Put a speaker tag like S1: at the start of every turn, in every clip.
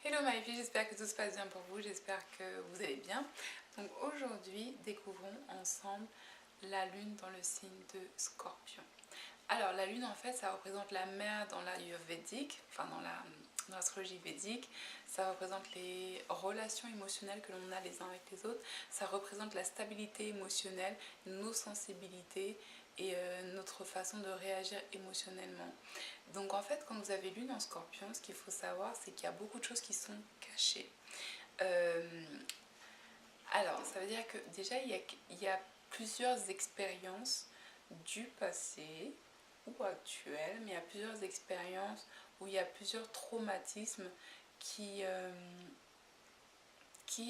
S1: Hello my filles, j'espère que tout se passe bien pour vous, j'espère que vous allez bien. Donc aujourd'hui, découvrons ensemble la lune dans le signe de Scorpion. Alors la lune en fait, ça représente la mer dans l'Ayurvédique, enfin dans l'astrologie védique. Ça représente les relations émotionnelles que l'on a les uns avec les autres. Ça représente la stabilité émotionnelle, nos sensibilités et notre façon de réagir émotionnellement. Donc en fait, quand vous avez lune en Scorpion, ce qu'il faut savoir, c'est qu'il y a beaucoup de choses qui sont cachées. Alors, ça veut dire que déjà, il y a plusieurs expériences du passé ou actuelles, mais il y a plusieurs expériences où il y a plusieurs traumatismes qui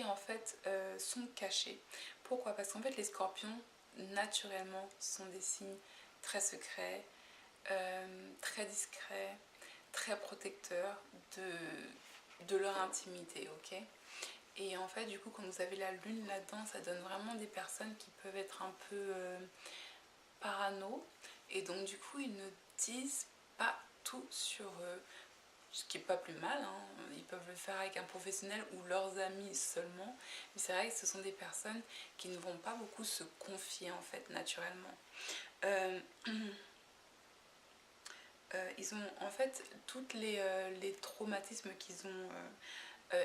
S1: en fait sont cachés. Pourquoi? Parce qu'en fait, les scorpions, naturellement, sont des signes très secrets, très discrets, très protecteurs de leur intimité, ok? Et en fait, du coup, quand vous avez la lune là-dedans, ça donne vraiment des personnes qui peuvent être un peu parano. Et donc, du coup, ils ne disent pas tout sur eux. Ce qui n'est pas plus mal, hein. Ils peuvent le faire avec un professionnel ou leurs amis seulement. Mais c'est vrai que ce sont des personnes qui ne vont pas beaucoup se confier, en fait, naturellement. Ils ont, en fait, tous les traumatismes qu'ils ont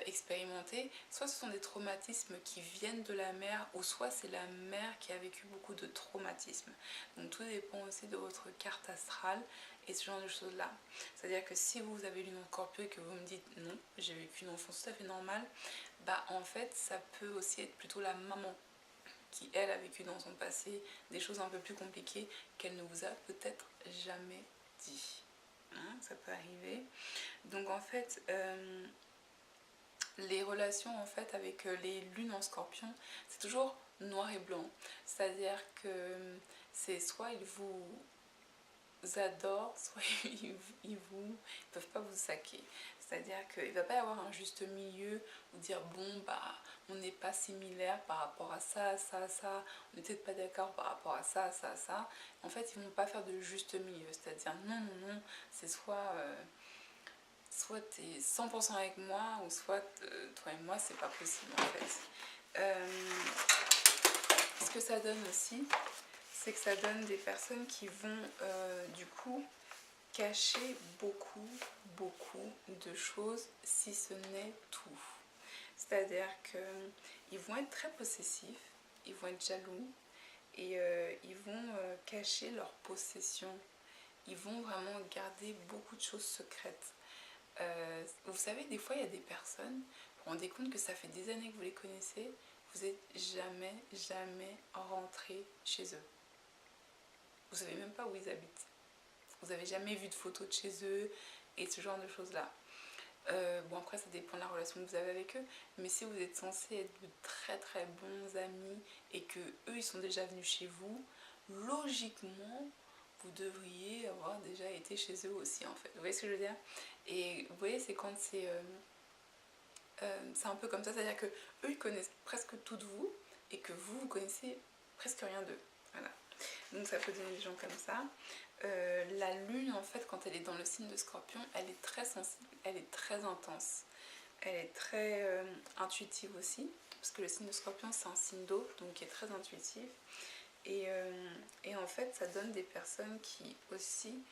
S1: expérimentés, soit ce sont des traumatismes qui viennent de la mère, ou soit c'est la mère qui a vécu beaucoup de traumatismes. Donc tout dépend aussi de votre carte astrale et ce genre de choses là. C'est à dire que si vous avez lune en Scorpion et que vous me dites non, j'ai vécu une enfance tout à fait normale, bah en fait ça peut aussi être plutôt la maman qui elle a vécu dans son passé des choses un peu plus compliquées qu'elle ne vous a peut-être jamais dit. Hein, ça peut arriver. Donc en fait les relations en fait avec les lunes en Scorpion, c'est toujours noir et blanc. C'est-à-dire que c'est soit ils vous adorent, soit ils peuvent pas vous saquer. C'est-à-dire qu'il ne va pas y avoir un juste milieu ou dire bon bah on n'est pas similaire par rapport à ça, ça, ça, on n'est peut-être pas d'accord par rapport à ça, ça, ça. En fait, ils vont pas faire de juste milieu. C'est-à-dire non, non, non, c'est soit tu es 100% avec moi, ou soit toi et moi, c'est pas possible en fait. Ce que ça donne aussi, c'est que ça donne des personnes qui vont du coup cacher beaucoup, beaucoup de choses, si ce n'est tout. C'est-à-dire qu'ils vont être très possessifs, ils vont être jaloux, et ils vont cacher leur possession. Ils vont vraiment garder beaucoup de choses secrètes. Vous savez, des fois, il y a des personnes, vous vous rendez compte que ça fait des années que vous les connaissez, vous n'êtes jamais, jamais rentré chez eux. Vous savez même pas où ils habitent. Vous n'avez jamais vu de photos de chez eux et ce genre de choses-là. Bon, après, ça dépend de la relation que vous avez avec eux, mais si vous êtes censé être de très très bons amis et que eux ils sont déjà venus chez vous, logiquement, vous devriez avoir déjà été chez eux aussi en fait. Vous voyez ce que je veux dire? Et vous voyez, c'est quand c'est un peu comme ça, c'est-à-dire que eux ils connaissent presque tout de vous et que vous connaissez presque rien d'eux. Voilà. Donc ça peut donner des gens comme ça. La lune en fait, quand elle est dans le signe de Scorpion, elle est très sensible, elle est très intense, elle est très intuitive aussi, parce que le signe de Scorpion c'est un signe d'eau, donc qui est très intuitif. Et en fait ça donne des personnes qui aussi,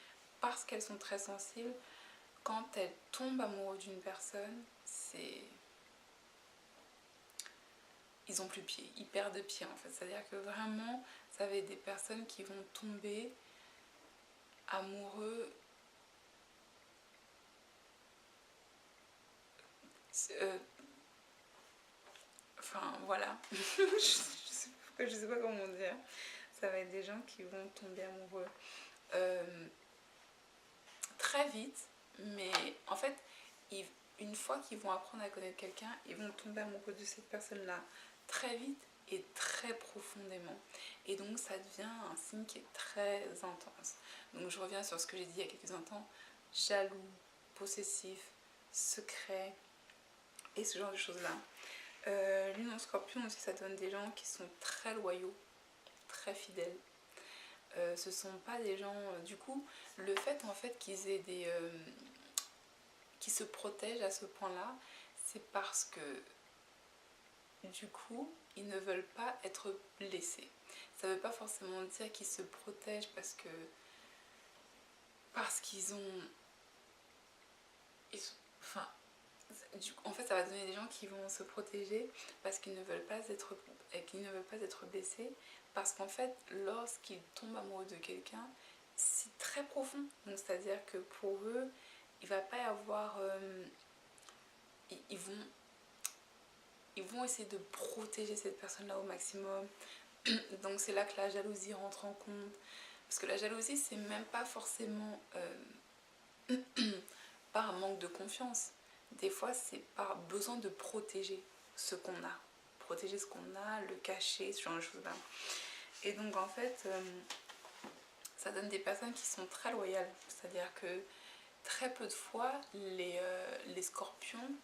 S1: parce qu'elles sont très sensibles, quand elles tombent amoureuses d'une personne, ils ont plus pied, ils perdent pied en fait. C'est-à-dire que vraiment, ça va être des personnes qui vont tomber amoureux. Enfin voilà, je sais pas comment dire. Ça va être des gens qui vont tomber amoureux très vite, mais en fait, une fois qu'ils vont apprendre à connaître quelqu'un, ils vont tomber amoureux de cette personne-là très vite et très profondément. Et donc ça devient un signe qui est très intense. Donc je reviens sur ce que j'ai dit il y a quelques instants, jaloux, possessif, secret et ce genre de choses-là. Lune en Scorpion aussi, ça donne des gens qui sont très loyaux, très fidèles. Ce sont pas des gens, du coup, le fait en fait qu'ils aient des qui se protègent à ce point-là, c'est parce que du coup, ils ne veulent pas être blessés. Ça ne veut pas forcément dire qu'ils se protègent parce qu'ils ont... Enfin, en fait, ça va donner des gens qui vont se protéger parce qu'ils ne veulent pas être blessés. Parce qu'en fait, lorsqu'ils tombent amoureux de quelqu'un, c'est très profond. Donc, c'est-à-dire que pour eux, il ne va pas y avoir... ils vont essayer de protéger cette personne-là au maximum. Donc, c'est là que la jalousie rentre en compte. Parce que la jalousie, c'est même pas forcément par manque de confiance. Des fois, c'est par besoin de protéger ce qu'on a. Protéger ce qu'on a, le cacher, ce genre de choses-là. Et donc, en fait, ça donne des personnes qui sont très loyales. C'est-à-dire que très peu de fois, les scorpions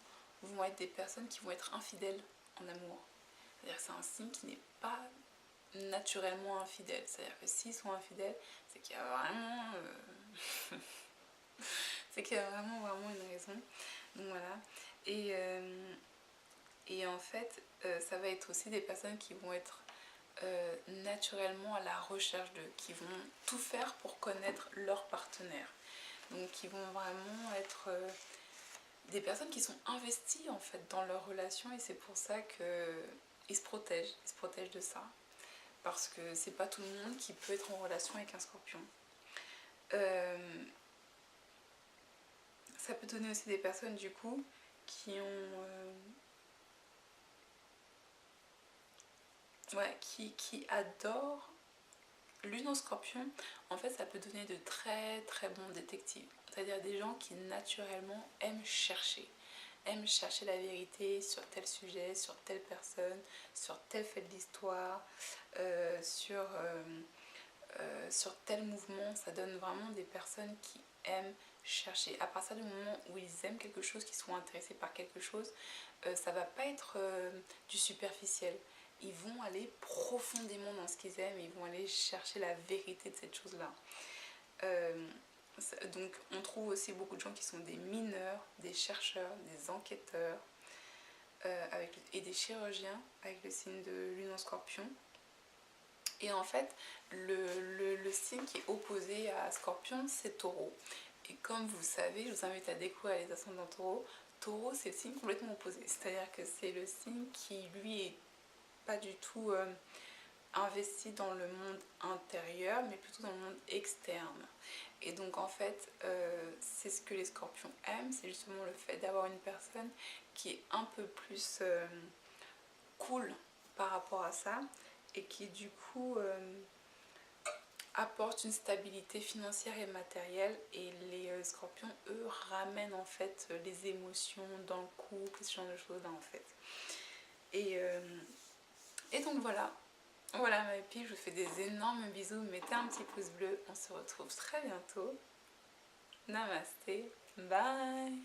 S1: vont être des personnes qui vont être infidèles en amour. C'est-à-dire que c'est un signe qui n'est pas naturellement infidèle. C'est-à-dire que s'ils sont infidèles, c'est qu'il y a vraiment... c'est qu'il y a vraiment une raison. Donc voilà. Et en fait, ça va être aussi des personnes qui vont être naturellement à la recherche qui vont tout faire pour connaître leur partenaire. Donc qui vont vraiment être des personnes qui sont investies en fait dans leur relation, et c'est pour ça qu'ils se protègent de ça. Parce que c'est pas tout le monde qui peut être en relation avec un scorpion. Ça peut donner aussi des personnes du coup qui adorent lune en scorpion. En fait, ça peut donner de très très bons détectives. C'est-à-dire des gens qui naturellement aiment chercher la vérité sur tel sujet, sur telle personne, sur tel fait de l'histoire, sur tel mouvement. Ça donne vraiment des personnes qui aiment chercher. À partir du moment où ils aiment quelque chose, qu'ils sont intéressés par quelque chose, ça va pas être du superficiel. Ils vont aller profondément dans ce qu'ils aiment, ils vont aller chercher la vérité de cette chose-là. Donc on trouve aussi beaucoup de gens qui sont des mineurs, des chercheurs, des enquêteurs et des chirurgiens avec le signe de lune en scorpion. Et en fait, le signe qui est opposé à Scorpion, c'est Taureau. Et comme vous savez, je vous invite à découvrir les ascendants Taureau. Taureau, c'est le signe complètement opposé. C'est-à-dire que c'est le signe qui, lui, est pas du tout investi dans le monde intérieur, mais plutôt dans le monde externe. Et donc, en fait, c'est ce que les Scorpions aiment, c'est justement le fait d'avoir une personne qui est un peu plus cool par rapport à ça, et qui du coup apporte une stabilité financière et matérielle. Et les scorpions, eux, ramènent en fait les émotions dans le couple, ce genre de choses là en fait. Et donc voilà ma fille, je vous fais des énormes bisous, mettez un petit pouce bleu, on se retrouve très bientôt. Namasté, bye.